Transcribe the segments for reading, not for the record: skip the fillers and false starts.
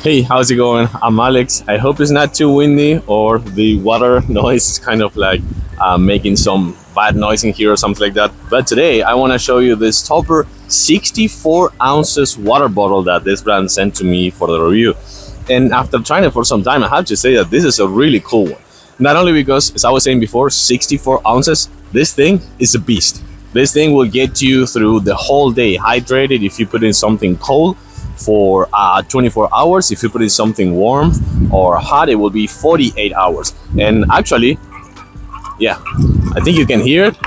Hey, how's it going? I'm Alex. I hope it's not too windy or the water noise is kind of like making some bad noise in here or something like that. But today I want to show you this Topre 64 ounces water bottle that this brand sent to me for the review. And after trying it for some time, I have to say that this is a really cool one. Not only because, as I was saying before, 64 ounces, this thing is a beast. This thing will get you through the whole day hydrated if you put in something cold for 24 hours. If you put in something warm or hot, it will be 48 hours. And actually, yeah, I think you can hear it.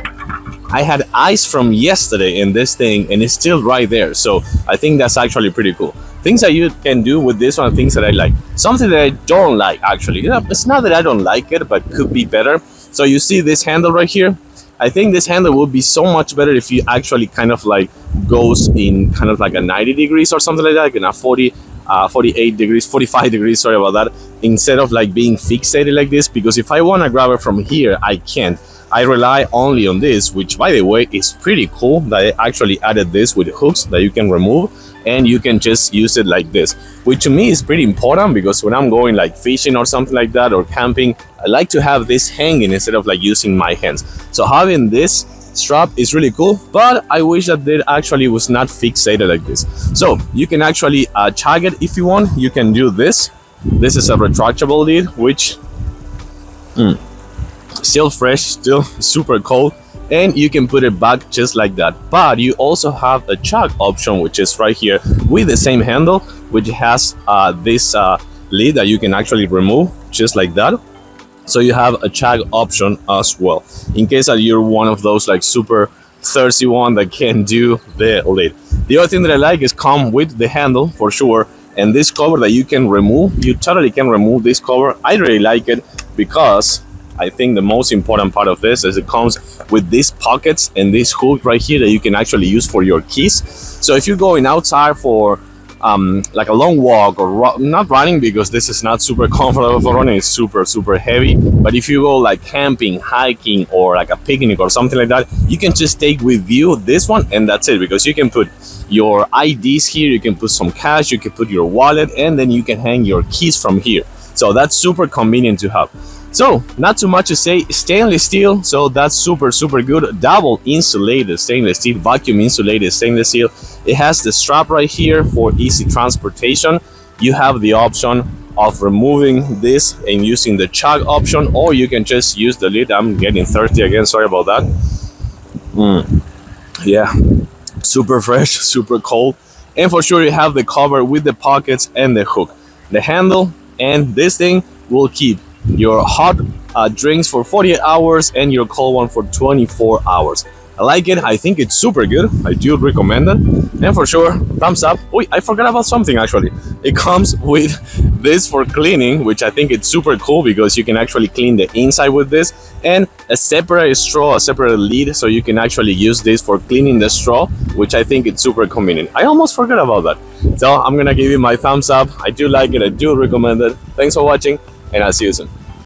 I had ice from yesterday in this thing and it's still right there. So I think that's actually pretty cool. Things that you can do with this one, things that I like. Something that I don't like, actually. It's not that I don't like it, but could be better. So you see this handle right here? I think this handle would be so much better if you actually kind of like goes in kind of like a 90 degrees or something like that, like in a 48 degrees, 45 degrees, sorry about that, instead of like being fixated like this. Because if I want to grab it from here, I can't. I rely only on this, which by the way is pretty cool that I actually added this with hooks that you can remove and you can just use it like this, which to me is pretty important because when I'm going like fishing or something like that or camping, I like to have this hanging instead of like using my hands. So having this strap is really cool, but I wish that it actually was not fixated like this. So you can actually tag it if you want. You can do this. This is a retractable lid, which still fresh, still super cold, and you can put it back just like that. But you also have a chuck option, which is right here with the same handle, which has this lid that you can actually remove just like that. So you have a chuck option as well in case that you're one of those like super thirsty one that can do the lid. The other thing that I like is come with the handle for sure, and this cover that you can remove. You totally can remove this cover. I really like it because I think the most important part of this is it comes with these pockets and this hook right here that you can actually use for your keys. So if you're going outside for like a long walk or not running, because this is not super comfortable for running, it's super heavy, but if you go like camping, hiking, or like a picnic or something like that, you can just take with you this one and that's it, because you can put your IDs here, you can put some cash, you can put your wallet, and then you can hang your keys from here. So that's super convenient to have. So not too much to say. Stainless steel, so that's super good. Double insulated stainless steel, vacuum insulated stainless steel. It has the strap right here for easy transportation. You have the option of removing this and using the chuck option, or you can just use the lid. I'm getting thirsty again, sorry about that. Yeah, super fresh, super cold. And for sure you have the cover with the pockets and the hook. The handle and this thing will keep your hot drinks for 48 hours and your cold one for 24 hours. I like it. I think it's super good. I do recommend it. And for sure, thumbs up. Wait, I forgot about something actually. It comes with this for cleaning, which I think it's super cool because you can actually clean the inside with this, and a separate straw, a separate lid, so you can actually use this for cleaning the straw, which I think it's super convenient. I almost forgot about that. So I'm gonna give you my thumbs up. I do like it. I do recommend it. Thanks for watching, and I'll see you soon.